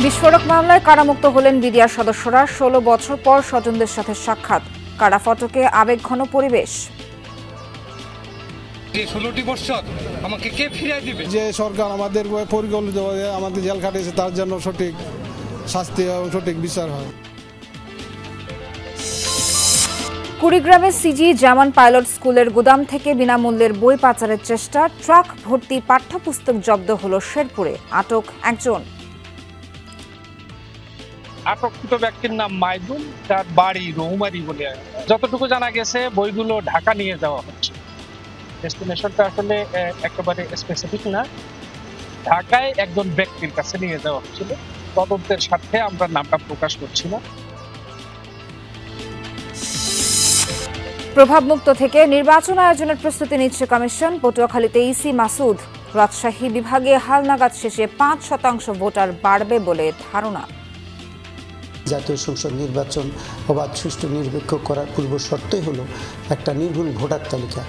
বিস্ফোরক মামলায় কারামুক্ত হলেন বিডিআর সদস্যরা। ১৬ বছর পর স্বজনদের সাথে সাক্ষাৎ, কারা ফটকে আবেগঘন পরিবেশ। আমাকে কে ফিরিয়ে দিবে? যে সরকার আমাদের পরিকল্পিত আমাদের জেল খাটিয়েছে তার জন্য সঠিক শাস্তি এবং সঠিক বিচার হয়। কুড়িগ্রামের সিজি জামান পাইলট স্কুলের গুদাম থেকে বিনামূল্যের বই পাচারের চেষ্টা, ট্রাক ভর্তি পাঠ্যপুস্তক জব্দ হল শেরপুরে, আটক একজন। আটককৃত ব্যক্তির নাম মাইদুল, তার বাড়ি রৌমারি বলে। যতটুকু জানা গেছে বইগুলো ঢাকা নিয়ে যাওয়া হচ্ছে। ডেস্টিনেশনটা আসলে একেবারে স্পেসিফিক না, ঢাকায় একজন ব্যক্তির কাছে নিয়ে যাওয়া হচ্ছিল। তদন্তের স্বার্থে আমরা নামটা প্রকাশ করছি না। প্রভাবমুক্ত থেকে নির্বাচন আয়োজনের প্রস্তুতি নিচ্ছে কমিশন। পটুয়াখালীতে ইসি মাসুদ, রাজশাহী বিভাগে হালনাগাদ শেষে ৫% ভোটার বাড়বে বলে ধারণা। জাতীয় সংসদ নির্বাচন অবাধ, সুষ্ঠু, নিরপেক্ষ করার পূর্ব শর্তই হলো একটা নির্ভুল ভোটার তালিকা।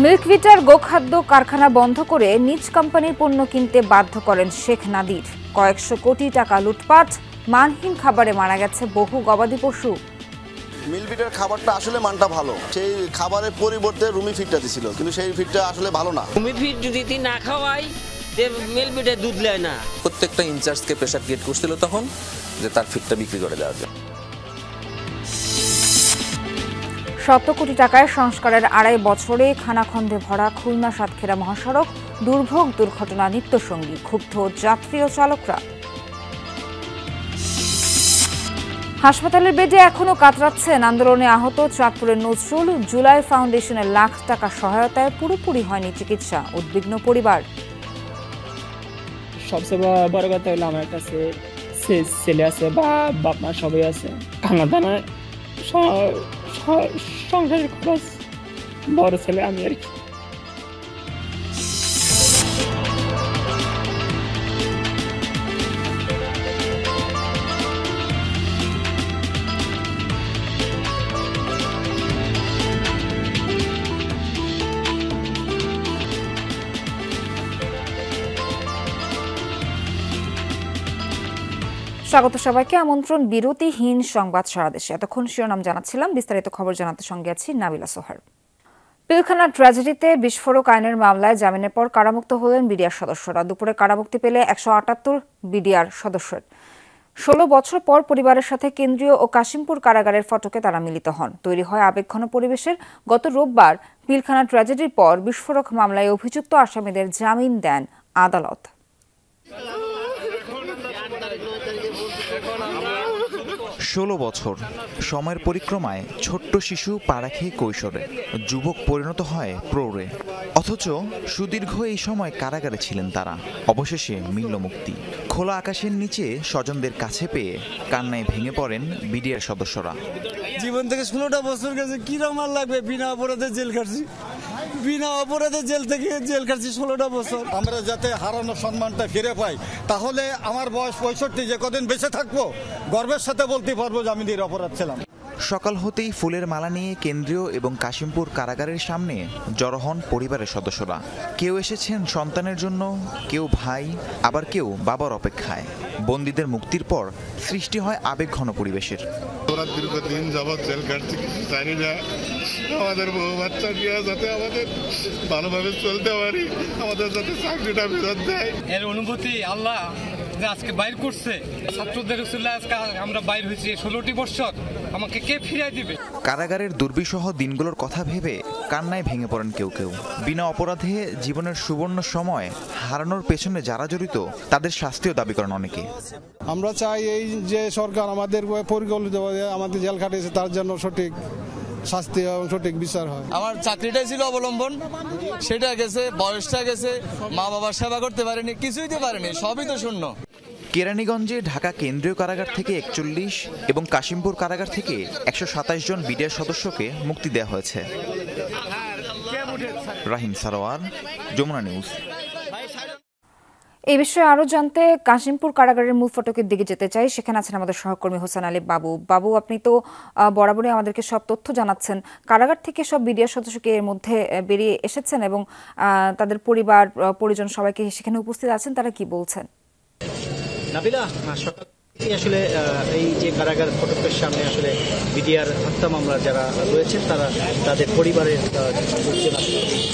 মিল্কভিটার গোখাদ্য কারখানা বন্ধ করে নিজ কোম্পানির পণ্য কিনতে বাধ্য করেন শেখ নাদির। কয়েকশো কোটি টাকা লুটপাট, মানহীন খাবারে মারা গেছে বহু গবাদি পশু। মিলভিটার খাবারটা আসলে মানটা ভালো, সেই খাবারের পরিবর্তে রুমি ফিডটা দিছিল, কিন্তু সেই ফিডটা আসলে ভালো না। রুমি ফিড যদি না খাওয়াই মিলভিটে দুধ নেয় না। প্রত্যেকটা ইনচার্জকে প্রেসার ক্রিয়েট করছিল তখন যে তার ফিডটা বিক্রি করে দেওয়া যায়। ১৭ কোটি টাকায় সংস্কারের ২.৫ বছরে খানাখন্দে ভরা খুলনা সাতক্ষীরা মহাসড়ক, দুর্ভোগ দুর্ঘটনা নিত্যসঙ্গী, ক্ষুব্ধ যাত্রী ও চালকরা। হাসপাতালের বেডে এখনো কাতরাচ্ছেন আন্দোলনে আহত চাঁদপুরের নজরুল। জুলাই ফাউন্ডেশনের লাখ টাকা সহায়তায় পুরোপুরি হয়নি চিকিৎসা, উদ্বিগ্ন পরিবার। সবচেয়ে বড় কথা হলো আমার একটা ছেলে আছে বা বাপ মা সবাই আছে, খানা দানা সংসারের খরচ, বড় ছেলে আমি আর কি। স্বাগত সবাইকে, আমন্ত্রণ বিরতিহীন সংবাদ সারা দেশে। এতক্ষণ শিরোনাম জানাচ্ছিলাম, বিস্তারিত খবর জানাতে সঙ্গে আছি নাবিলা সোহার। পিলখানা ট্র্যাজেডিতে বিস্ফোরক আইনের মামলায় জামিনের পর কারামুক্ত হলেন বিডিআর সদস্যরা। দুপুরে কারামুক্তি পেলে ১৭৮ বিডিআর সদস্যের। ১৬ বছর পর পরিবারের সাথে কেন্দ্রীয় ও কাশিমপুর কারাগারের ফটকে তারা মিলিত হন। তৈরি হয় আবেগঘন পরিবেশের। গত রোববার পিলখানা ট্র্যাজেডির পর বিস্ফোরক মামলায় অভিযুক্ত আসামিদের জামিন দেন আদালত। ১৬ বছর সময়ের পরিক্রমায় ছোট্ট শিশু পা রাখে কৈশোরে, যুবক পরিণত হয় প্রৌঢ়ে। অথচ সুদীর্ঘ এই সময় কারাগারে ছিলেন তারা। অবশেষে মিলল মুক্তি। খোলা আকাশের নিচে স্বজনদের কাছে পেয়ে কান্নায় ভেঙে পড়েন বিডিআর সদস্যরা। জীবন থেকে 16টা বছর গেছে, কি রকম লাগবে? বিনা অপরাধে জেল কাটছি, বিনা অপরাধে জেল কাটছি 16টা বছর। আমরা যাতে হারানো সম্মানটা ফিরে পাই, তাহলে আমার বয়স 65, যে কদিন বেঁচে থাকবো গর্বের সাথে বলতে পারবো যে আমি নিরপরাধ ছিলাম। সকাল হতেই ফুলের মালা নিয়ে কেন্দ্রীয় এবং কাশিমপুর কারাগারের সামনে জড়ো হন পরিবারের সদস্যরা। কেউ এসেছেন সন্তানের জন্য, কেউ ভাই, আবার কেউ বাবার অপেক্ষায়। বন্দীদের মুক্তির পর সৃষ্টি হয় আবেগঘন পরিবেশের। দীর্ঘদিন যাবৎ জেল কাটছি, জানি না আমাদের বউ বাচ্চা নিয়ে যাতে আমাদের ভালোভাবে চলতে পারি, আমাদের যাতে চাকরিটা ফেরত দেয়। এর অনুভূতি আল্লাহ আজকে বাইর করছে। ছাত্রদের আজকে আমরা বাইর হয়েছি 16টি বছর, আমাকে কে ফিরিয়ে দিবে? কারাগারের দুর্বিষহ দিনগুলোর কথা ভেবে কান্নায় ভেঙে পড়েন কেউ কেউ। বিনা অপরাধে জীবনের সুবর্ণ সময় হারানোর পেছনে যারা জড়িত তাদের শাস্তিও দাবি করেন অনেকে। আমরা চাই এই যে সরকার আমাদের পরিকল্পিত আমাদের জেল খাটিয়েছে তার জন্য সঠিক শাস্তি এবং সঠিক বিচার হয়। আমার চাকরিটাই ছিল অবলম্বন, সেটা গেছে, বয়সটা গেছে, মা বাবার সেবা করতে পারেনি, কিছুই তো পারেনি, সবই তো শূন্য। কেরানীগঞ্জে ঢাকা কেন্দ্রীয় কারাগার থেকে ৪১ এবং কাশিমপুর কারাগার থেকে ১২৭ জন বিডিআর সদস্যকে মুক্তি দেওয়া হয়েছে। রাহিম সারোয়ার, যমুনা নিউজ। এই বিষয়ে আরো জানতে কাশিমপুর কারাগারের মূল ফটকের দিকে যেতে চাই। সেখানে আছেন আমাদের সহকর্মী হোসেন আলী বাবু। বাবু, আপনি তো বরাবরই আমাদেরকে সব তথ্য জানাচ্ছেন। কারাগার থেকে সব বিডিআর সদস্যকে এর মধ্যে বেরিয়ে এসেছেন এবং তাদের পরিবার পরিজন সবাইকে সেখানে উপস্থিত আছেন, তারা কি বলছেন? নাবিলা, আসলে এই যে কারাগার ফটকের সামনে আসলে বিডিআর হত্যা মামলা যারা রয়েছেন তারা তাদের পরিবারের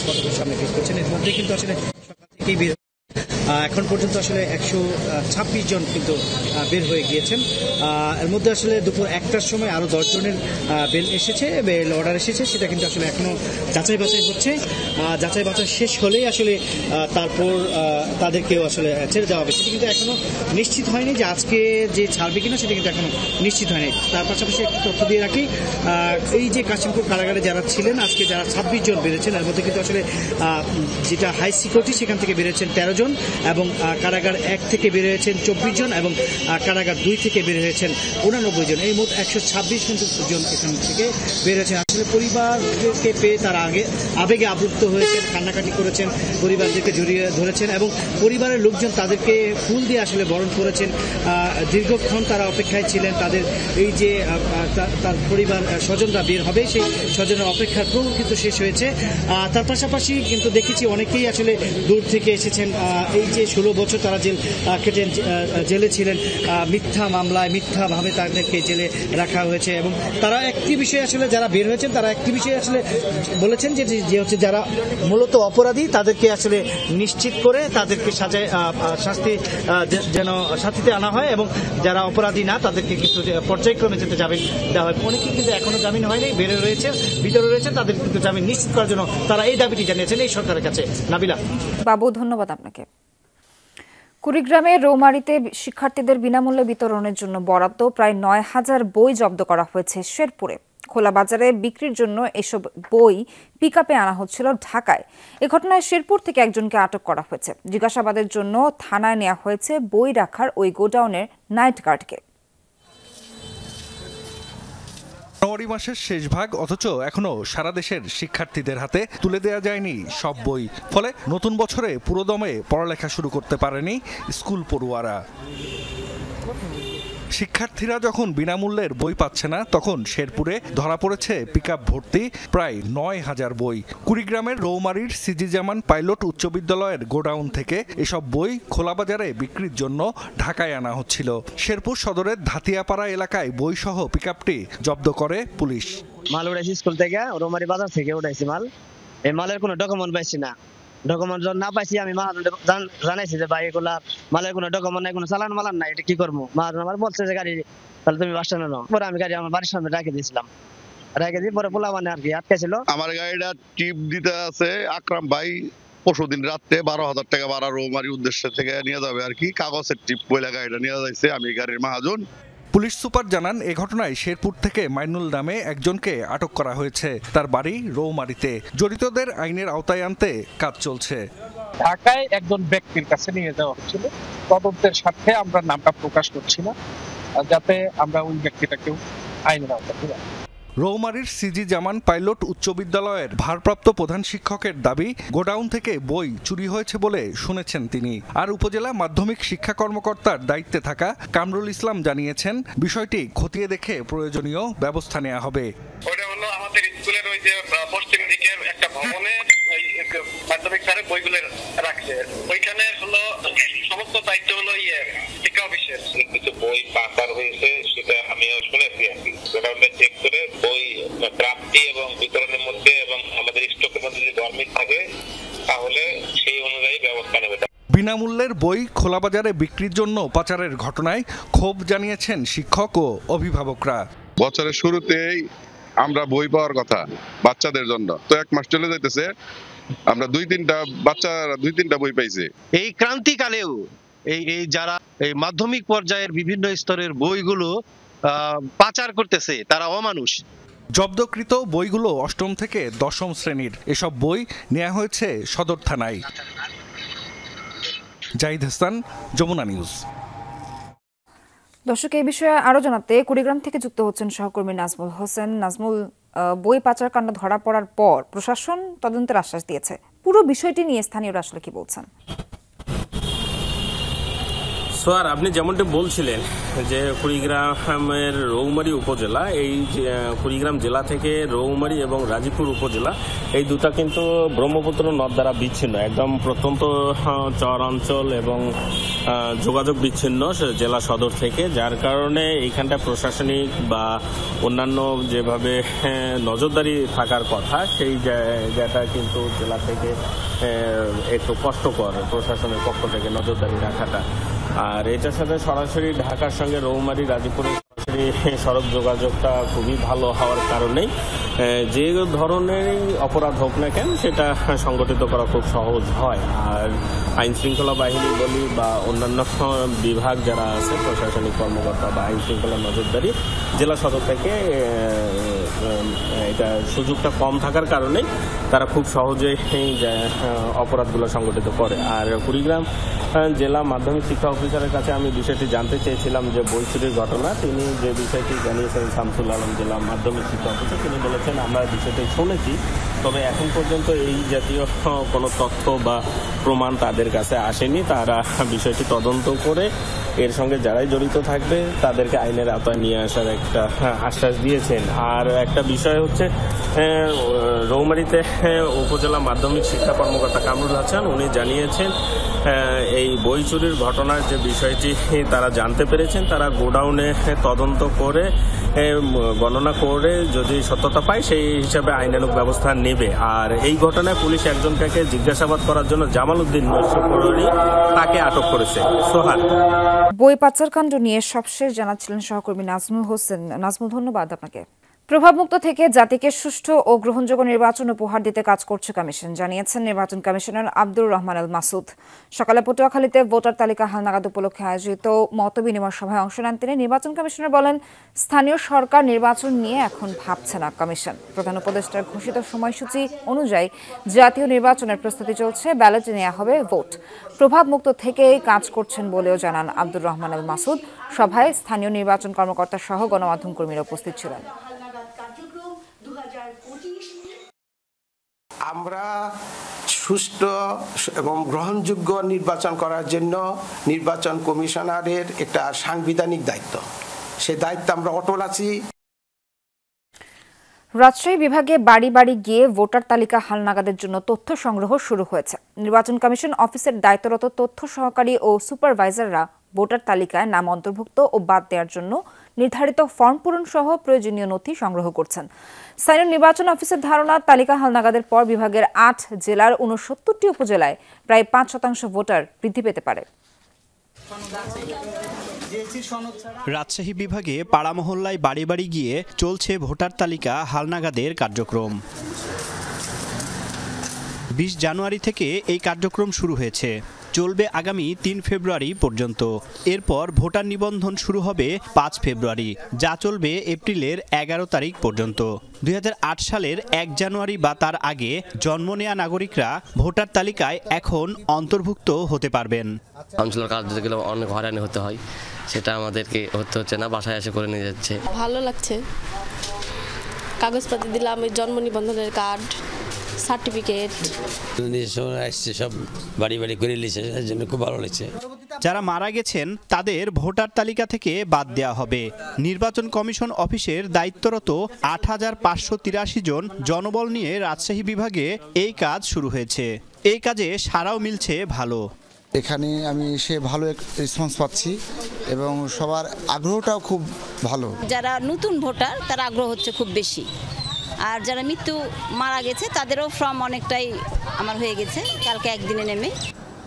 ফটকের সামনে ভিড় করছেন। এর মধ্যে কিন্তু আসলে সকাল থেকেই এখন পর্যন্ত আসলে 126 জন কিন্তু বের হয়ে গিয়েছেন। এর মধ্যে আসলে দুপুর 1টার সময় আরো 10 জনের বেল অর্ডার এসেছে, সেটা কিন্তু আসলে এখনো যাচাই বাছাই হচ্ছে। যাচাই বাছাই শেষ হলেই আসলে তারপর তাদেরকেও আসলে ছেড়ে দেওয়া হবে। সেটা কিন্তু এখনো নিশ্চিত হয়নি যে আজকে যে ছাড়বে কিনা, সেটা কিন্তু এখনো নিশ্চিত হয়নি। তার পাশাপাশি একটি তথ্য দিয়ে রাখি, এই যে কাশিমপুর কারাগারে যারা ছিলেন, আজকে যারা 26 জন বেরোচ্ছেন, এর মধ্যে কিন্তু আসলে যেটা হাই সিকিউরিটি সেখান থেকে বেরোচ্ছেন 13 জন, এবং কারাগার 1 থেকে বের হয়েছেন 24 জন, এবং কারাগার 2 থেকে বের হয়েছেন 89 জন। এই মোট 126 জন এখান থেকে বের হয়েছেন। আসলে পরিবারকে পেয়ে তারা আবেগে আপ্লুত হয়েছেন, কান্নাকাটি করেছেন, পরিবারদেরকে জড়িয়ে ধরেছেন এবং পরিবারের লোকজন তাদেরকে ফুল দিয়ে আসলে বরণ করেছেন। দীর্ঘক্ষণ তারা অপেক্ষায় ছিলেন, তাদের এই যে তার পরিবার স্বজনরা বের হবে, সেই স্বজনের অপেক্ষার প্রহর কিন্তু শেষ হয়েছে। তার পাশাপাশি কিন্তু দেখেছি অনেকেই আসলে দূর থেকে এসেছেন। এই যে 16 বছর তারা জেলে ছিলেন, মিথ্যা মামলায় মিথ্যাভাবে তাদেরকে জেলে রাখা হয়েছে, এবং তারা একটি বিষয়ে আসলে যারা বের হয়েছেন তারা একটি বিষয়ে আসলে বলেছেন যে হচ্ছে যারা মূলত অপরাধী তাদেরকে আসলে নিশ্চিত করে তাদেরকে শাস্তিতে আনা হয়, এবং যারা অপরাধী না তাদেরকে কিন্তু পর্যায়ক্রমে যেতে জামিন দেওয়া হয়। অনেকেই কিন্তু এখনো জামিন হয়নি, বেড়ে রয়েছে, ভিতরে রয়েছে, তাদের কিন্তু জামিন নিশ্চিত করার জন্য তারা এই দাবিটি জানিয়েছেন এই সরকারের কাছে। নাবিলা। বাবু, ধন্যবাদ আপনাকে। কুড়িগ্রামের রৌমারীতে শিক্ষার্থীদের বিনামূল্যে বিতরণের জন্য বরাদ্দ প্রায় 9000 বই জব্দ করা হয়েছে শেরপুরে। খোলা বাজারে বিক্রির জন্য এসব বই পিকআপে আনা হচ্ছিল ঢাকায়। এ ঘটনায় শেরপুর থেকে একজনকে আটক করা হয়েছে। জিজ্ঞাসাবাদের জন্য থানায় নেওয়া হয়েছে বই রাখার ওই গোডাউনের নাইট গার্ডকে। জানুয়ারি মাসের শেষ ভাগ, অথচ এখনো সারা দেশের শিক্ষার্থীদের হাতে তুলে দেওয়া যায়নি সব বই। ফলে নতুন বছরে পুরোদমে পড়ালেখা শুরু করতে পারেনি স্কুল পড়ুয়ারা। শিক্ষার্থীরা যখন বিনামূল্যের বই পাচ্ছে না, তখন শেরপুরে ধরা পড়েছে পিকআপ ভর্তি প্রায় 9000 বই। কুড়িগ্রামের রৌমারীর সিজি জামান পাইলট উচ্চ বিদ্যালয়ের গোডাউন থেকে এসব বই খোলা বাজারে বিক্রির জন্য ঢাকায় আনা হচ্ছিল। শেরপুর সদরের ধাতিয়াপাড়া এলাকায় বই সহ পিকআপটি জব্দ করে পুলিশ। মাল উঠাইছি স্কুল থেকে, রৌমারী বাজার থেকে উঠাইছি মাল। এই মালের কোনো ডকুমেন্ট পাইছি না। ডকুমেন্ট যখন না পাইছি আমি জানাইছি যে ভাই এগুলা মালের কোনো ডকুমেন্ট নাই, কোনো চালান মালান নাই, এটা কি করবো? মাহাজন আমার বলছে যে গাড়ি তাহলে তুমি বাস স্ট্যান্ডে নাও। পরে আমি গাড়ি আমার বাড়ির সামনে রেখে দিয়েছিলাম, রেখে দিয়ে পরে পোলা মানে আর কি আটকেছিল। আমার গাড়িটা টিপ দিতে আছে আকরাম ভাই পরশুদিন রাত্রে 12,000 টাকা ভাড়া রৌমারীর উদ্দেশ্যে থেকে নিয়ে যাবে আর কি, কাগজের টিপ বইলা গাড়িটা নিয়ে যাইছে, আমি গাড়ির মাহাজন। পুলিশ সুপার জানান, এ ঘটনায় শেরপুর থেকে মাইনুল নামে একজনকে আটক করা হয়েছে। তার বাড়ি রৌমারীতে। জড়িতদের আইনের আওতায় আনতে কাজ চলছে। ঢাকায় একজন ব্যক্তির কাছে নিয়ে যাওয়া হচ্ছিল। তদন্তের স্বার্থে আমরা নামটা প্রকাশ করছি না, যাতে আমরা ওই ব্যক্তিটাকেও আইনের আওতায় নিয়ে আসি। রৌমারীর সিজি জামান পাইলট উচ্চ বিদ্যালয়ের ভারপ্রাপ্ত প্রধান শিক্ষকের দাবি, গোডাউন থেকে বই চুরি হয়েছে বলে শুনেছেন তিনি। আর উপজেলা মাধ্যমিক শিক্ষা কর্মকর্তার দায়িত্বে থাকা কামরুল ইসলাম জানিয়েছেন, বিষয়টি খতিয়ে দেখে প্রয়োজনীয় ব্যবস্থা নেওয়া হবে। ওটা হলো আমাদের স্কুলের ওই যে পশ্চিম দিকের একটা ভবনে মাধ্যমিক স্যারের বইগুলো রাখছে, ওইখানে হলো সমস্ত দায়িত্ব হলো শিক্ষা অফিসের। কিছু বই পাচার হয়েছে সেটা আমিও শুনেছি আর কি। গোডাউনে চেক করে বই প্রাপ্তি এবং বিতরণের মধ্যে এবং আমাদের স্টকের মধ্যে যদি গরমিল থাকে তাহলে সেই অনুযায়ী ব্যবস্থা নেবে। বিনামূল্যের বই খোলা বাজারে বিক্রির জন্য পাচারের ঘটনায় ক্ষোভ জানিয়েছেন শিক্ষক ও অভিভাবকরা। বছরের শুরুতেই আমরা বই পাওয়ার কথা বাচ্চাদের জন্য, তো 1 মাস চলে যাইতেছে, আমরা 2-3টা বই পাইছি। এই ক্রান্তিকালেও এই যারা এই মাধ্যমিক পর্যায়ের বিভিন্ন স্তরের বইগুলো পাচার করতেছে তারা অমানুষ। জব্দকৃত বইগুলো 8ম থেকে 10ম শ্রেণীর। এসব বই নেওয়া হয়েছে সদর থানায়। জাহিদ হাসান, যমুনা নিউজ। দর্শক, এই বিষয়ে আরো জানাতে কুড়িগ্রাম থেকে যুক্ত হচ্ছেন সহকর্মী নাজমুল হোসেন। নাজমুল, বই পাচার কাণ্ড ধরা পড়ার পর প্রশাসন তদন্তের আশ্বাস দিয়েছে। পুরো বিষয়টি নিয়ে স্থানীয়রা আসলে কি বলছেন? সোয়ার, আপনি যেমনটি বলছিলেন যে কুড়িগ্রামের রৌমারী উপজেলা, এই কুড়িগ্রাম জেলা থেকে রৌমারী এবং রাজীবপুর উপজেলা এই দুটা কিন্তু ব্রহ্মপুত্র নদ দ্বারা বিচ্ছিন্ন, একদম প্রত্যন্ত চর অঞ্চল এবং যোগাযোগ বিচ্ছিন্ন জেলা সদর থেকে, যার কারণে এইখানটা প্রশাসনিক বা অন্যান্য যেভাবে নজরদারি থাকার কথা সেই জায়গাটা কিন্তু জেলা থেকে একটু কষ্টকর প্রশাসনের পক্ষ থেকে নজরদারি রাখাটা। আর এটার সাথে সরাসরি ঢাকার সঙ্গে রৌমারী রাজীবপুরের সরাসরি সড়ক যোগাযোগটা খুবই ভালো হওয়ার কারণেই যে ধরনেরই অপরাধ হোক না কেন সেটা সংগঠিত করা খুব সহজ হয়। আর আইন শৃঙ্খলা বাহিনী বলি বা অন্যান্য বিভাগ যারা আছে প্রশাসনিক কর্মকর্তা বা আইন শৃঙ্খলা নজরদারি জেলা সদর থেকে এটা সুযোগটা কম থাকার কারণে তারা খুব সহজেই অপরাধগুলো সংগঠিত করে। আর কুড়িগ্রাম জেলা মাধ্যমিক শিক্ষা অফিসারের কাছে আমি বিষয়টি জানতে চেয়েছিলাম যে বই চুরির ঘটনা, তিনি যে বিষয়টি জানিয়েছেন শামসুল আলম জেলা মাধ্যমিক শিক্ষা অফিসার, তিনি বলেছেন আমরা বিষয়টি শুনেছি, তবে এখন পর্যন্ত এই জাতীয় কোনো তথ্য বা প্রমাণ তাদের কাছে আসেনি। তারা বিষয়টি তদন্ত করে এর সঙ্গে যারাই জড়িত থাকবে তাদেরকে আইনের আওতায় নিয়ে আসার একটা আশ্বাস দিয়েছেন। আর একটা বিষয় হচ্ছে রৌমারীতে উপজেলা মাধ্যমিক শিক্ষা কর্মকর্তা কামরুল হাসান উনি জানিয়েছেন এই বই চুরির ঘটনার যে বিষয়টি তারা জানতে পেরেছেন, তারা গোডাউনে তদন্ত করে গণনা করে যদি সত্যতা পায় সেই হিসাবে আইনানুগ ব্যবস্থা নেবে। আর এই ঘটনায় পুলিশ একজনকে জিজ্ঞাসাবাদ করার জন্য জামাল উদ্দিন নৈশপ্রহরী তাকে আটক করেছে। সোহার, বই পাচারকাণ্ড নিয়ে সবশেষ জানাচ্ছিলেন সহকর্মী নাজমুল হোসেন। নাজমুল, ধন্যবাদ আপনাকে। প্রভাবমুক্ত থেকে জাতিকে সুষ্ঠু ও গ্রহণযোগ্য নির্বাচন উপহার দিতে কাজ করছে কমিশন, জানিয়েছেন নির্বাচন কমিশনার আব্দুর রহমান আল মাসুদ। সকালে পটুয়াখালীতে ভোটার তালিকা হালনাগাদ উপলক্ষে আয়োজিত মতবিনিময় সভায় অংশ নেন তিনি। নির্বাচন কমিশনার বলেন, স্থানীয় সরকার নির্বাচন নিয়ে এখন ভাবছে না কমিশন। প্রধান উপদেষ্টার ঘোষিত সময়সূচি অনুযায়ী জাতীয় নির্বাচনের প্রস্তুতি চলছে, ব্যালটে নেওয়া হবে ভোট। প্রভাবমুক্ত থেকেই কাজ করছেন বলেও জানান আব্দুর রহমান আল মাসুদ। সভায় স্থানীয় নির্বাচন কর্মকর্তা সহ গণমাধ্যম কর্মীরা উপস্থিত ছিলেন। আমরা সুষ্ঠু এবং গ্রহণযোগ্য নির্বাচন করার জন্য নির্বাচন কমিশনারের একটা সাংবিধানিক দায়িত্ব, সেই দায়িত্ব আমরা অটল আছি। রাজশাহী বিভাগে বাড়ি বাড়ি গিয়ে ভোটার তালিকা হালনাগাদের জন্য তথ্য সংগ্রহ শুরু হয়েছে। নির্বাচন কমিশন অফিসের দায়িত্বরত তথ্য সহকারী ও সুপারভাইজাররা ভোটার তালিকায় নাম অন্তর্ভুক্ত ও বাদ দেওয়ার জন্য নির্ধারিত ফর্ম পূরণ সহ প্রয়োজনীয় নথি সংগ্রহ করছেন। স্থানীয় নির্বাচন অফিসের ধারণা, তালিকা হালনাগাদের পর বিভাগের ৮ জেলার ৬৯টি উপজেলায় প্রায় ৫% ভোটার বৃদ্ধি পেতে পারে। রাজশাহী বিভাগে পাড়া মহল্লায় বাড়ি বাড়ি গিয়ে চলছে ভোটার তালিকা হালনাগাদের কার্যক্রম। ২০ জানুয়ারি থেকে এই কার্যক্রম শুরু হয়েছে, চলবে আগামী ৩ ফেব্রুয়ারি পর্যন্ত। এরপর ভোটার নিবন্ধন শুরু হবে ৫ ফেব্রুয়ারি, যা চলবে এপ্রিলের ১১ তারিখ পর্যন্ত। ২০০৮ সালের ১ জানুয়ারি বা তার আগে জন্ম নেয়া নাগরিকরা ভোটার তালিকায় এখন অন্তর্ভুক্ত হতে পারবেন। কাউন্সিলর কাজ দিতে গেলে অনেক হয়রানি হতে হয়, সেটা আমাদেরকে হচ্ছে না, বাসায় এসে করে নিয়ে যাচ্ছে। ভালো লাগছে, কাগজপত্র দিলাম, জন্ম নিবন্ধনের কার্ড, সার্টিফিকেট সব বাড়ি বাড়ি করে নিয়েছে, এর জন্য খুব ভালো লাগছে। যারা মারা গেছেন তাদের ভোটার তালিকা থেকে বাদ দেওয়া হবে। নির্বাচন কমিশন অফিসের দায়িত্বরত ৮৫৮৩ জন জনবল নিয়ে রাজশাহী বিভাগে এই কাজ শুরু হয়েছে। এই কাজে সাড়াও মিলছে ভালো। এখানে আমি এসে ভালো রেসপন্স পাচ্ছি এবং সবার আগ্রহটাও খুব ভালো। যারা নতুন ভোটার তার আগ্রহ হচ্ছে খুব বেশি, আর যারা মারা গেছে তাদেরও ফর্ম অনেকটাই আমার হয়ে গেছে কালকে একদিনে নেমে।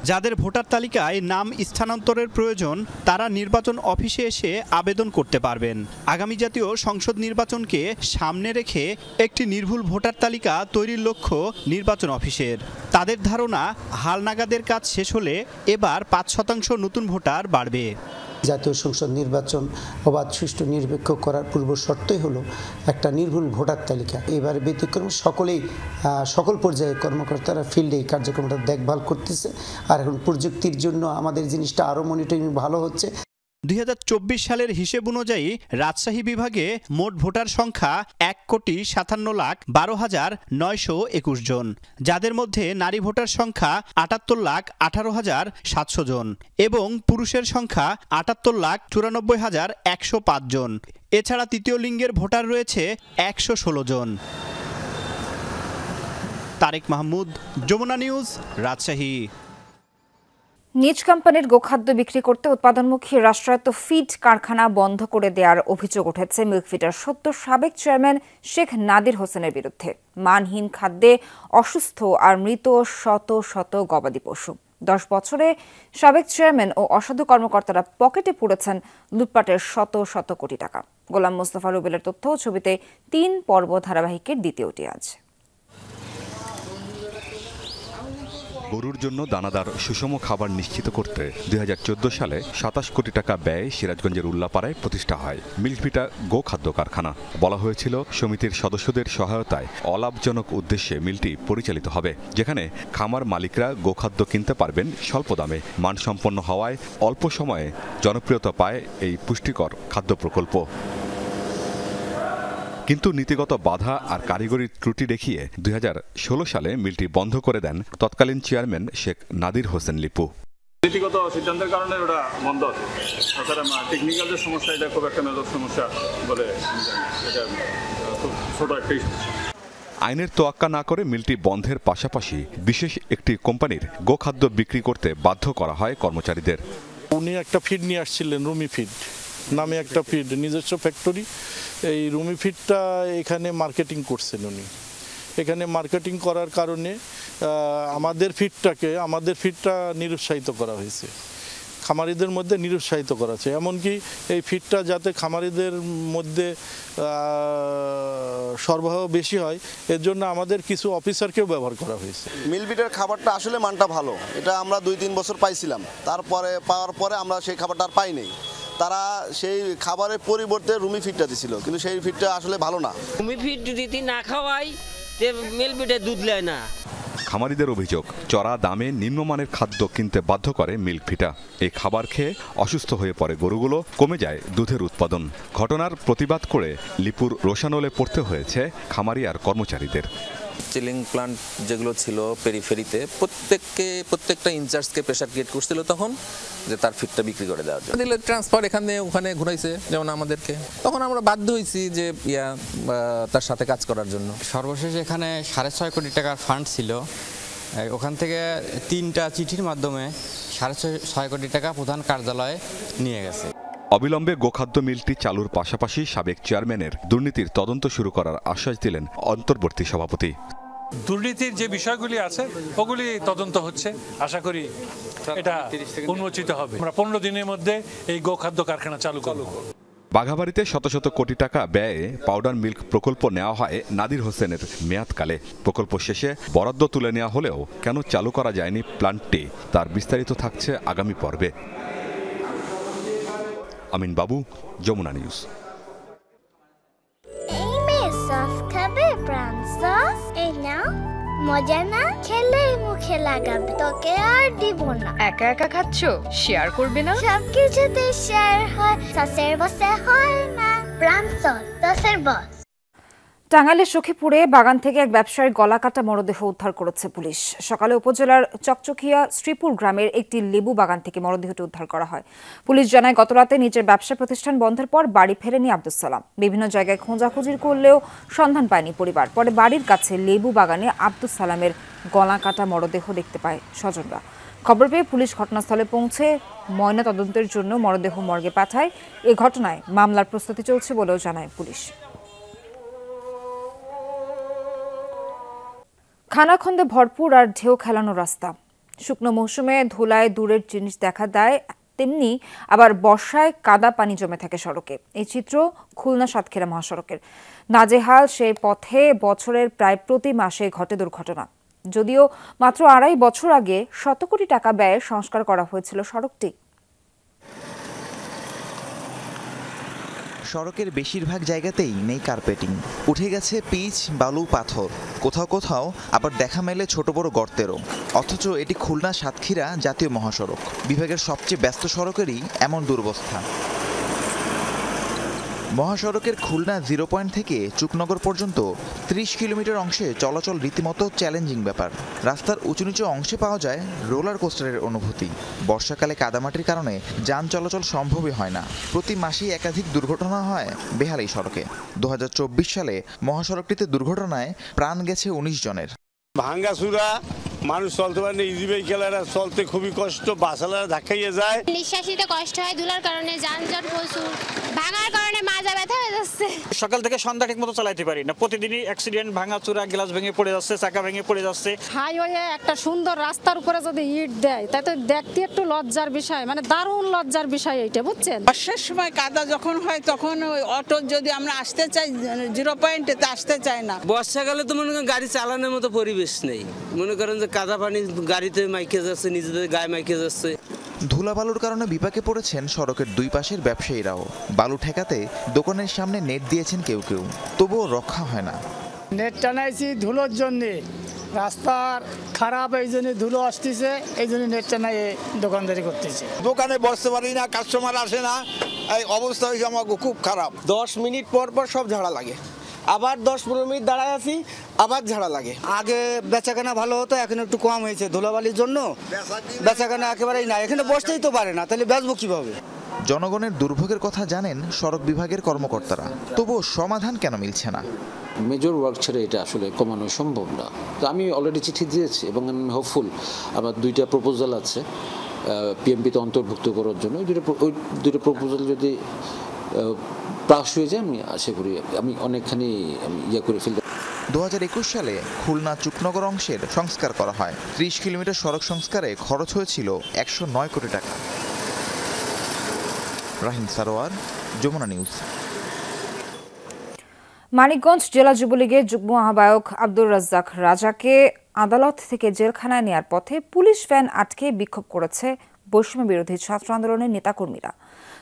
যাদের ভোটার তালিকায় নাম স্থানান্তরের প্রয়োজন তারা নির্বাচন অফিসে এসে আবেদন করতে পারবেন। আগামী জাতীয় সংসদ নির্বাচনকে সামনে রেখে একটি নির্ভুল ভোটার তালিকা তৈরির লক্ষ্য নির্বাচন অফিসের। তাদের ধারণা, হালনাগাদের কাজ শেষ হলে এবার ৫% নতুন ভোটার বাড়বে। জাতীয় সংসদ নির্বাচন অবাধ, সুষ্ঠু, নিরপেক্ষ করার পূর্ব শর্তই হলো একটা নির্ভুল ভোটার তালিকা। এবারে ব্যতিক্রম সকল পর্যায়ে কর্মকর্তারা ফিল্ডে এই কার্যক্রমটা দেখভাল করতেছে। আর এখন প্রযুক্তির জন্য আমাদের জিনিসটা আরও মনিটরিং ভালো হচ্ছে। 2024 সালের হিসেব অনুযায়ী রাজশাহী বিভাগে মোট ভোটার সংখ্যা 1,57,12,921 জন, যাদের মধ্যে নারী ভোটার সংখ্যা 78,18,700 জন এবং পুরুষের সংখ্যা 78,94,105 জন। এছাড়া তৃতীয় লিঙ্গের ভোটার রয়েছে 116 জন। তারেক মাহমুদ, যমুনা নিউজ, রাজশাহী। নিজ কোম্পানির গোখাদ্য বিক্রি করতে উৎপাদনমুখী রাষ্ট্রায়ত্ত ফিড কারখানা বন্ধ করে দেওয়ার অভিযোগ উঠেছে মিল্কফিডের সদ্য সাবেক চেয়ারম্যান শেখ নাদির হোসেনের বিরুদ্ধে। মানহীন খাদ্যে অসুস্থ আর মৃত শত শত গবাদি পশু। 10 বছরে সাবেক চেয়ারম্যান ও অসাধু কর্মকর্তারা পকেটে পুড়েছেন লুটপাটের শত শত কোটি টাকা। গোলাম মোস্তফা রুবেলের তথ্য ছবিতে 3 পর্ব ধারাবাহিকের দ্বিতীয়টি আজ। গরুর জন্য দানাদার সুষম খাবার নিশ্চিত করতে 2014 সালে 27 কোটি টাকা ব্যয়ে সিরাজগঞ্জের উল্লাপাড়ায় প্রতিষ্ঠা হয় মিল্কভিটা গোখাদ্য কারখানা। বলা হয়েছিল সমিতির সদস্যদের সহায়তায় অলাভজনক উদ্দেশ্যে মিলটি পরিচালিত হবে, যেখানে খামার মালিকরা গোখাদ্য কিনতে পারবেন স্বল্প দামে। মানসম্পন্ন হওয়ায় অল্প সময়ে জনপ্রিয়তা পায় এই পুষ্টিকর খাদ্য প্রকল্প। কিন্তু নীতিগত বাধা আর কারিগরি ত্রুটি দেখিয়ে 2016 সালে মিলটি বন্ধ করে দেন তৎকালীন চেয়ারম্যান শেখ নাদির হোসেন লিপু। নীতিগত সিদ্ধান্তের কারণে ওটা বন্ধ আছে। তাছাড়া টেকনিক্যাল যে সমস্যা, এটা খুব একটা মেজর সমস্যা বলে এটা খুব ছোট একটাই সমস্যা। আইনের তোয়াক্কা না করে মিলটি বন্ধের পাশাপাশি বিশেষ একটি কোম্পানির গোখাদ্য বিক্রি করতে বাধ্য করা হয় কর্মচারীদের। উনি একটা ফিড নিয়ে আসছিলেন, রুমি ফিড নামে একটা ফিড, নিজস্ব ফ্যাক্টরি। এই রুমি ফিডটা এখানে মার্কেটিং করছেন উনি। এখানে মার্কেটিং করার কারণে আমাদের ফিডটা নিরুৎসাহিত করা হয়েছে, খামারিদের মধ্যে নিরুৎসাহিত করা হয়েছে। এমনকি এই ফিডটা যাতে খামারিদের মধ্যে সরবরাহ বেশি হয়, এর জন্য আমাদের কিছু অফিসারকেও ব্যবহার করা হয়েছে। মিলভিটার খাবারটা আসলে মানটা ভালো, এটা আমরা 2-3 বছর পাইছিলাম, তারপরে পাওয়ার পরে আমরা সেই খাবারটা আর পাই নাই। তারা সেই খাবারের পরিবর্তে রুমি ফিডটা দিছিল, কিন্তু সেই ফিডটা আসলে ভালো না। রুমি ফিড যদি না খাওয়াই মিলভিটে দুধ নেয় না। খামারিদের অভিযোগ, চড়া দামে নিম্নমানের খাদ্য কিনতে বাধ্য করে মিল্কভিটা। এই খাবার খেয়ে অসুস্থ হয়ে পড়ে গরুগুলো, কমে যায় দুধের উৎপাদন। ঘটনার প্রতিবাদ করে লিপুর রোশানলে পড়তে হয়েছে খামারি আর কর্মচারীদের। চিলিং প্লান্ট যেগুলো ছিল পেরিফেরিতে, প্রত্যেকটা ইনচার্জকে প্রেশার ক্রিয়েট করছিল তখন যে তার ফিডটা বিক্রি করে দেওয়ার জন্য। দিলে ট্রান্সফার এখানে ওখানে ঘুরাইছে, যেমন আমাদেরকে, তখন আমরা বাধ্য হয়েছি যে তার সাথে কাজ করার জন্য। সর্বশেষ এখানে 6.5 কোটি টাকার ফান্ড ছিল, ওখান থেকে 3টা চিঠির মাধ্যমে 6.5 কোটি টাকা প্রধান কার্যালয়ে নিয়ে গেছে। অবিলম্বে গোখাদ্য মিলটি চালুর পাশাপাশি সাবেক চেয়ারম্যানের দুর্নীতির তদন্ত শুরু করার আশ্বাস দিলেন অন্তর্বর্তী সভাপতি। দুর্নীতির যে বিষয়গুলি আছে ওগুলি তদন্ত হচ্ছে, আশা করি এটা উন্মোচিত হবে। আমরা 15 দিনের মধ্যে এই গোখাদ্য কারখানা চালু করব। বাঘাবাড়িতে শত শত কোটি টাকা ব্যয়ে পাউডার মিল্ক প্রকল্প নেওয়া হয় নাদির হোসেনের মেয়াদকালে। প্রকল্প শেষে বরাদ্দ তুলে নেওয়া হলেও কেন চালু করা যায়নি প্ল্যান্টটি, তার বিস্তারিত থাকছে আগামী পর্বে। আমিন বাবু, যমুনা নিউজ। মজা না খেলে মুখে লাগাবে, তোকে আর দিব না। একা একা খাচ্ছো, শেয়ার করবে না? সবকিছুতে শেয়ার হয়, সসের বসে হয় না। প্রাণসল, সসের বস। টাঙ্গাইলের সখীপুরে বাগান থেকে এক ব্যবসায়ীর গলা কাটা মরদেহ উদ্ধার করেছে পুলিশ। সকালে উপজেলার চকচকিয়া শ্রীপুর গ্রামের একটি লেবু বাগান থেকে মরদেহটি উদ্ধার করা হয়। পুলিশ জানায়, গতরাতে নিজের ব্যবসা প্রতিষ্ঠান বন্ধের পর বাড়ি ফেরেনি আব্দুস সালাম। বিভিন্ন জায়গায় খোঁজাখুঁজি করলেও সন্ধান পায়নি পরিবার। পরে বাড়ির কাছে লেবু বাগানে আব্দুস সালামের গলা কাটা মরদেহ দেখতে পায় স্বজনরা। খবর পেয়ে পুলিশ ঘটনাস্থলে পৌঁছে ময়নাতদন্তের জন্য মরদেহ মর্গে পাঠায়। এ ঘটনায় মামলার প্রস্তুতি চলছে বলেও জানায় পুলিশ। খানাখন্দে ভরপুর আর ঢেউ খেলানো রাস্তা। শুকনো মৌসুমে ধুলায় দূরের জিনিস দেখা দেয়, তেমনি আবার বর্ষায় কাদা পানি জমে থাকে সড়কে। এই চিত্র খুলনা সাতক্ষীরা মহাসড়কের। নাজেহাল সেই পথে বছরের প্রায় প্রতি মাসে ঘটে দুর্ঘটনা। যদিও মাত্র 2.5 বছর আগে 100 কোটি টাকা ব্যয়ে সংস্কার করা হয়েছিল সড়কটি। সড়কের বেশিরভাগ জায়গাতেই নেই কার্পেটিং, উঠে গেছে পিচ, বালু, পাথর, কোথাও কোথাও আবার দেখা মেলে ছোট বড় গর্তেরও। অথচ এটি খুলনা সাতক্ষীরা জাতীয় মহাসড়ক, বিভাগের সবচেয়ে ব্যস্ত সড়কেরই এমন দুরবস্থা। মহাসড়কের খুলনা 0 পয়েন্ট থেকে চুকনগর পর্যন্ত 30 কিলোমিটার অংশে চলাচল রীতিমতো চ্যালেঞ্জিং ব্যাপার। রাস্তার উঁচু নিচু অংশে পাওয়া যায় রোলার কোস্টারের অনুভূতি। বর্ষাকালে কাদামাটির কারণে যান চলাচল সম্ভবই হয় না। প্রতি মাসেই একাধিক দুর্ঘটনা হয় বেহাল এই সড়কে। 2024 সালে মহাসড়কটিতে দুর্ঘটনায় প্রাণ গেছে 19 জনের। ভাঙ্গাচুরা, মানুষ চলতে পারে না, ইজি ভেহিকেলেরা চলতে খুবই কষ্ট, বাসালারা ধাক্কাইয়ে যায়, নিঃশ্বাস নিতে কষ্ট হয়, ধুলার কারণে যানজট প্রচুর, ভাঙার কারণে মাজা ব্যথা হয়ে যাচ্ছে। সকাল থেকে সন্ধ্যা ঠিক মতো চালাইতে পারি না, প্রতিদিনই অ্যাক্সিডেন্ট, ভাঙাচুরা, গ্লাস ভেঙে পড়ে যাচ্ছে, চাকা ভেঙে পড়ে যাচ্ছে। হাইওয়ে একটা সুন্দর রাস্তার উপরে যদি ইট দেয় তাই তো দেখতে একটু লজ্জার বিষয়, মানে দারুণ লজ্জার বিষয় এইটা, বুঝছেন। বর্ষার সময় কাদা যখন হয় তখন ওই অটো যদি আমরা আসতে চাই 0 পয়েন্টে আসতে চাই না। বর্ষাকালে তো মনে করেন গাড়ি চালানোর মতো পরিবেশ নেই, মনে করেন যে কাদা পানি গাড়িতে মাইকে যাচ্ছে, নিজেদের গায়ে মাইকে যাচ্ছে। ধুলাবালুর কারণে বিপাকে পড়েছেন সড়কের দুই পাশের ব্যবসায়ীরাও। বালু ঠেকাতে দোকানের সামনে নেট দিয়েছেন কেউ কেউ, তবুও রক্ষা হয় না। নেট টানাইছি ধুলোর জন্যে, রাস্তার খারাপ এই জন্য ধুলো আসতেছে, এই জন্য নেট টানাই দোকানদারি করতেছে। দোকানে বসতে পারি না, কাস্টমার আসে না, এই অবস্থা হয়েছে আমার খুব খারাপ। 10 মিনিট পর পর সব ঝাড়া লাগে, আবার 10-15 মিনিট দাঁড়ায় আছি, আবার ঝাড়া লাগে। আগে বেচাকেনা ভালো হতো, এখন একটু কম হয়েছে ধুলাবালির জন্য, বেচাকেনা একেবারেই না, এখানে বসতেই তো পারে না, তাহলে বেচবো কিভাবে। জনগণের দুর্ভোগের কথা জানেন সড়ক বিভাগের কর্মকর্তারা, তবুও সমাধান কেন মিলছে না? মেজর ওয়ার্ক ছেড়ে এটা আসলে কমানো সম্ভব না। তো আমি অলরেডি চিঠি দিয়েছি এবং আমি হোপফুল, আমার 2টা প্রপোজাল আছে পিএমপিতে অন্তর্ভুক্ত করার জন্য। ওই দুটো প্রপোজাল যদি পাস হয়ে যায় আমি আশা করি আমি অনেকখানি ইয়ে করে ফেলতে। 2021 সালে খুলনা চুকনগর অংশের সংস্কার করা হয়। 30 কিলোমিটার সড়ক সংস্কারে খরচ হয়েছিল 109 কোটি টাকা। রাহিম সারোয়ার, যমুনা নিউজ। মানিকগঞ্জ জেলা যুবলীগের যুগ্ম আহ্বায়ক আব্দুর রাজ্জাক রাজাকে আদালত থেকে জেলখানায় নেয়ার পথে পুলিশ ভ্যান আটকে বিক্ষোভ করেছে বৈষম্য বিরোধী ছাত্র আন্দোলনের নেতাকর্মীরা।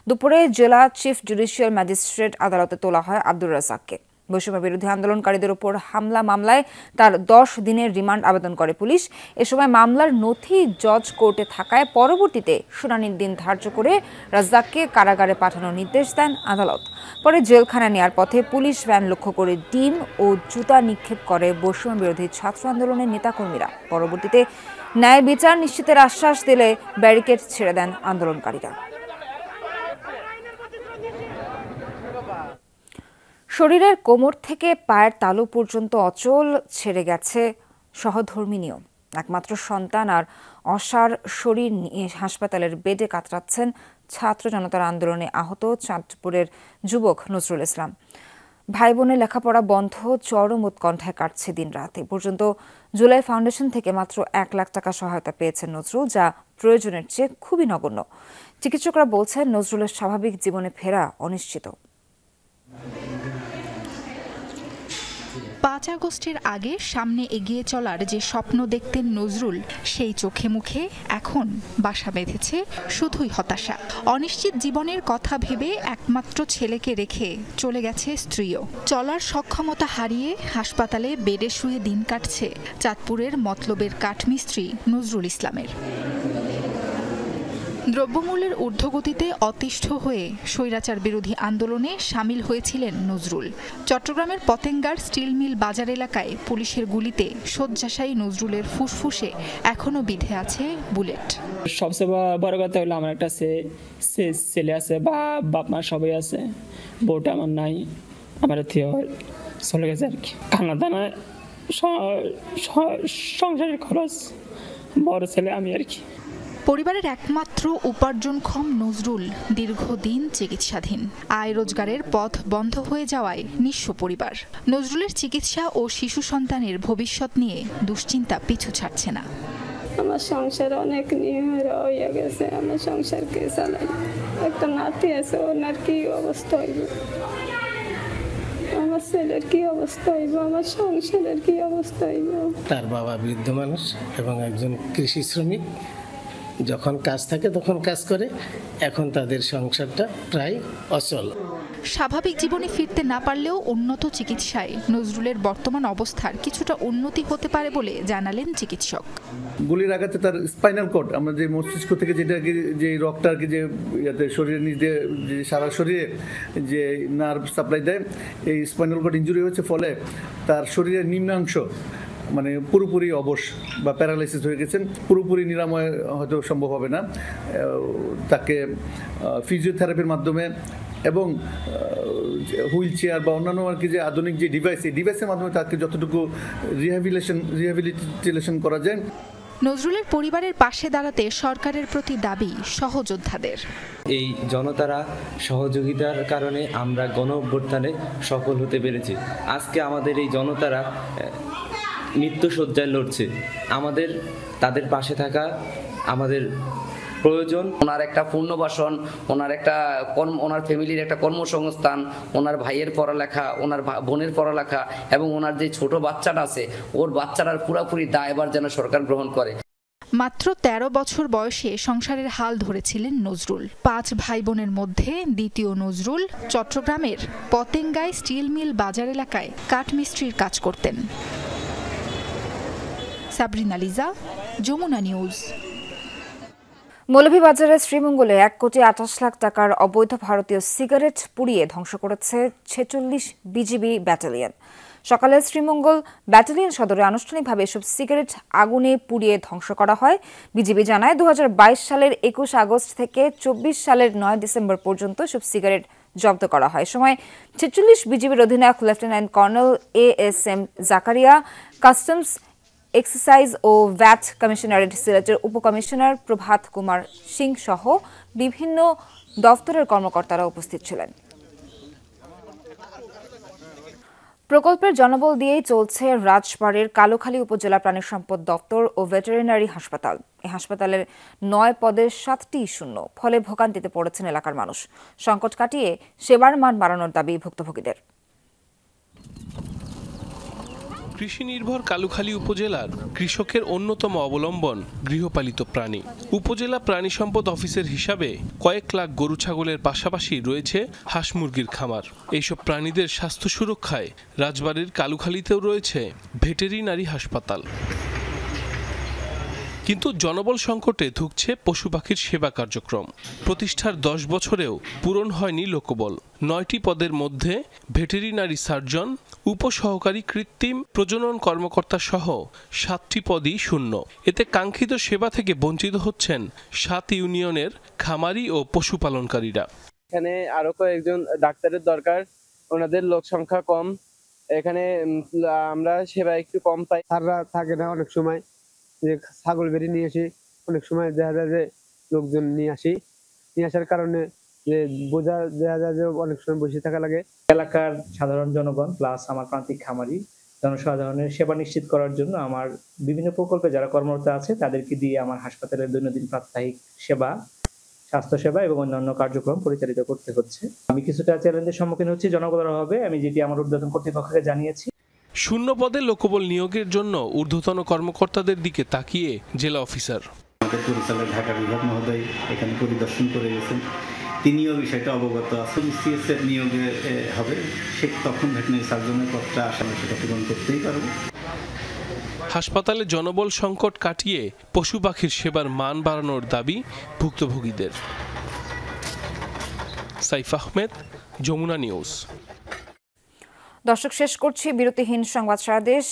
দুপুরে জেলা চিফ জুডিশিয়াল ম্যাজিস্ট্রেট আদালতে তোলা হয় আব্দুর রাজ্জাককে। বৈষম্য বিরোধী আন্দোলনকারীদের উপর হামলা মামলায় তার 10 দিনের রিমান্ড আবেদন করে পুলিশ। এ সময় মামলার নথি জজ কোর্টে থাকায় পরবর্তীতে শুনানির দিন ধার্য করে রাজ্জাককে কারাগারে পাঠানোর নির্দেশ দেন আদালত। পরে জেলখানা নেয়ার পথে পুলিশ ভ্যান লক্ষ্য করে ডিম ও জুতা নিক্ষেপ করে বৈষম্য বিরোধী ছাত্র আন্দোলনের নেতাকর্মীরা। পরবর্তীতে ন্যায় বিচার নিশ্চিতের আশ্বাস দিলে ব্যারিকেড ছেড়ে দেন আন্দোলনকারীরা। শরীরের কোমর থেকে পায়ের তালু পর্যন্ত অচল ছেড়ে গেছে সহধর্মী নিয়ম। একমাত্র সন্তান আর অসাড় শরীর নিয়ে হাসপাতালের বেডে কাতরাচ্ছেন ছাত্র জনতার আন্দোলনে আহত চাঁদপুরের যুবক নজরুল ইসলাম। ভাই বোনের লেখাপড়া বন্ধ, চরম উৎকণ্ঠায় কাটছে দিন রাত। এ পর্যন্ত জুলাই ফাউন্ডেশন থেকে মাত্র 1 লাখ টাকা সহায়তা পেয়েছেন নজরুল, যা প্রয়োজনের চেয়ে খুবই নগণ্য। চিকিৎসকরা বলছেন নজরুলের স্বাভাবিক জীবনে ফেরা অনিশ্চিত। 5 আগস্টের আগে সামনে এগিয়ে চলার যে স্বপ্ন দেখতেন নজরুল, সেই চোখে মুখে এখন বাসা বেঁধেছে শুধুই হতাশা। অনিশ্চিত জীবনের কথা ভেবে একমাত্র ছেলেকে রেখে চলে গেছে স্ত্রীও। চলার সক্ষমতা হারিয়ে হাসপাতালে বেডে শুয়ে দিন কাটছে চাঁদপুরের মতলবের কাঠমিস্ত্রি নজরুল ইসলামের। দ্রব্যমূল্যের ঊর্ধ্বগতিতে অতিষ্ঠ হয়ে স্বৈরাচার বিরোধী আন্দোলনে সামিল হয়েছিলেন নজরুল। চট্টগ্রামের পতেঙ্গার স্টিল মিল বাজার এলাকায় পুলিশের গুলিতে শয্যাশায়ী নজরুলের ফুসফুসে এখনো বিঁধে আছে বুলেট। সবচেয়ে বড় কথা হলো আমার একটা ছেলে আছে, বা বাপ মা সবাই আছে, বউটা আমার নাই, আমার চলে গেছে আর কি। খানা দানা, সংসারের খরচ, বড় ছেলে আমি আর কি। পরিবারের একমাত্র উপার্জনক্ষম নজরুল দীর্ঘদিন চিকিৎসাধীন। আয় রোজগারের পথ বন্ধ হয়ে যাওয়ায় নিঃস্ব পরিবার। নজরুলের চিকিৎসা ও শিশু সন্তানের ভবিষ্যৎ নিয়ে দুশ্চিন্তা পিছু ছাড়ছে না। আমার সংসার অনেক নিয়ে হয়ে গেছে, আমার সংসারকে চালাই। একটা নাতি আছে, ওনার কি অবস্থা হইব, আমার ছেলের কি অবস্থা হইব, আমার সংসারের কি অবস্থা হইব। তার বাবা বৃদ্ধ মানুষ এবং একজন কৃষি শ্রমিক, যখন কাজ থাকে তখন কাজ করে, এখন তাদের সংসারটা প্রায় অচল। স্বাভাবিক জীবনে ফিরতে না পারলেও উন্নত চিকিৎসায় নজরুলের বর্তমান অবস্থার কিছুটা উন্নতি হতে পারে বলে জানালেন চিকিৎসক। গুলির আঘাতে তার স্পাইনাল কর্ড, আমরা যে মস্তিষ্ক থেকে যে রক্তটা আর কি যে শরীরের নিচে যে সারা শরীরে যে নার্ভ সাপ্লাই দেয়, এই স্পাইনাল কর্ড ইনজুরি হয়েছে, ফলে তার শরীরের নিম্নাংশ মানে পুরোপুরি অবশ বা প্যারালাইসিস হয়ে গেছেন। পুরোপুরি নিরাময় হয়তো সম্ভব হবে না, তাকে ফিজিওথেরাপির মাধ্যমে এবং হুইল চেয়ার বা অন্যান্য আর কি যে আধুনিক যে ডিভাইস, এই ডিভাইসের মাধ্যমে তাকে যতটুকু রিহ্যাবিলিটেশন করা যায়। নজরুলের পরিবারের পাশে দাঁড়াতে সরকারের প্রতি দাবি সহযোদ্ধাদের। এই জনতারা সহযোগিতার কারণে আমরা গণ অভ্যুত্থানে সফল হতে পেরেছি। আজকে আমাদের এই জনতারা মৃত্যুশয্যায় লড়ছে, আমাদের তাদের পাশে থাকা আমাদের প্রয়োজন। ওনার একটা পুনর্বাসন, ওনার ফ্যামিলির একটা কর্মসংস্থান, ওনার ভাইয়ের পড়ালেখা, ওনার বোনের পড়ালেখা এবং ওনার যে ছোট বাচ্চাটা আছে ওর বাচ্চাটার পুরোপুরি দায়ভার যেন সরকার গ্রহণ করে। মাত্র 13 বছর বয়সে সংসারের হাল ধরেছিলেন নজরুল। 5 ভাই বোনের মধ্যে দ্বিতীয় নজরুল চট্টগ্রামের পতেঙ্গায় স্টিল মিল বাজার এলাকায় কাঠমিস্ত্রির কাজ করতেন। সাবরিনা লিজা, যমুনা নিউজ। মৌলভীবাজারের শ্রীমঙ্গলে 1,28,00,000 টাকার অবৈধ ভারতীয় সিগারেট পুড়িয়ে ধ্বংস করেছে 46 বিজিবি ব্যাটালিয়ন। সকালে শ্রীমঙ্গল ব্যাটালিয়ন সদরে আনুষ্ঠানিকভাবে এসব সিগারেট আগুনে পুড়িয়ে ধ্বংস করা হয়। বিজিবি জানায় 2022 সালের 21 আগস্ট থেকে 24 সালের 9 ডিসেম্বর পর্যন্ত সব সিগারেট জব্দ করা হয়। সময় 46 বিজিবির অধিনায়ক lieutenant colonel ASM Zakaria, customs excise ও ভ্যাট কমিশনারেট সিলেটের উপকমিশনার প্রভাত কুমার সিং সহ বিভিন্ন দফতরের কর্মকর্তারা উপস্থিত ছিলেন। প্রকল্পের জনবল দিয়েই চলছে রাজবাড়ীর কালুখালী উপজেলা প্রাণী সম্পদ দপ্তর ও ভেটেরিনারি হাসপাতাল। এই হাসপাতালের 9 পদের 7টি শূন্য, ফলে ভোগান্তিতে পড়েছেন এলাকার মানুষ। সংকট কাটিয়ে সেবার মান বাড়ানোর দাবি ভুক্তভোগীদের। কৃষি নির্ভর কালুখালী উপজেলার কৃষকের অন্যতম অবলম্বন গৃহপালিত প্রাণী। উপজেলা প্রাণী সম্পদ অফিসের হিসাবে কয়েক লাখ গরু ছাগলের পাশাপাশি রয়েছে হাঁস মুরগির খামার। এইসব প্রাণীদের স্বাস্থ্য সুরক্ষায় রাজবাড়ীর কালুখালীতেও রয়েছে ভেটেরিনারি হাসপাতাল। কিন্তু জনবল সংকটে ধুঁকছে পশু পাখির সেবা কার্যক্রম। প্রতিষ্ঠার 10 বছরেও পূরণ হয়নি লোকবল। 9টি পদের মধ্যে ভেটেরিনারি সার্জন, উপসহকারী কৃত্রিম প্রজনন কর্মকর্তা সহ 7টি পদই শূন্য। এতে কাঙ্ক্ষিত সেবা থেকে বঞ্চিত হচ্ছেন 7 ইউনিয়নের খামারি ও পশুপালনকারীরা। এখানে আরো কয়েকজন ডাক্তারের দরকার, ওনাদের লোক সংখ্যা কম, এখানে আমরা সেবা একটু কম পাই। তারা থাকে না, অনেক সময় যে ছাগল বেরিয়ে নিয়ে আসি, অনেক সময় দেখা যায় যে লোকজন নিয়ে আসার কারণে যে বোঝা দেখা যায় যে অনেক সময় বসে থাকা লাগে। এলাকার সাধারণ জনগণ প্লাস আমার প্রান্তিক খামারি জনসাধারণের সেবা নিশ্চিত করার জন্য আমার বিভিন্ন প্রকল্পে যারা কর্মরত আছে তাদেরকে দিয়ে আমার হাসপাতালের দৈনন্দিন প্রাত্যহিক সেবা, স্বাস্থ্যসেবা এবং অন্যান্য কার্যক্রম পরিচালিত করতে হচ্ছে। আমি কিছুটা চ্যালেঞ্জের সম্মুখীন হচ্ছি জনবলের অভাবে, আমি যেটি আমার ঊর্ধ্বতন কর্তৃপক্ষকে জানিয়েছি। শূন্য পদে লোকবল নিয়োগের জন্য ঊর্ধ্বতন কর্মকর্তাদের দিকে তাকিয়ে জেলা অফিসার পরিচালক ঢাকা বিভাগ মহোদয় এখানে পরিদর্শন করে গেছেন, তিনিও বিষয়টা অবগত আছেন। সিএসএফ নিয়োগে হবে, সে তখন ভেটেরিনারি সার্জনের পদটা আসামে সেটা পূরণ করতেই পারবে। হাসপাতালে জনবল সংকট কাটিয়ে পশু পাখির সেবার মান বাড়ানোর দাবি ভুক্তভোগীদের। সাইফ আহমেদ, যমুনা নিউজ। দর্শক, শেষ করছি বিরতিহীন সংবাদ সারা দেশ।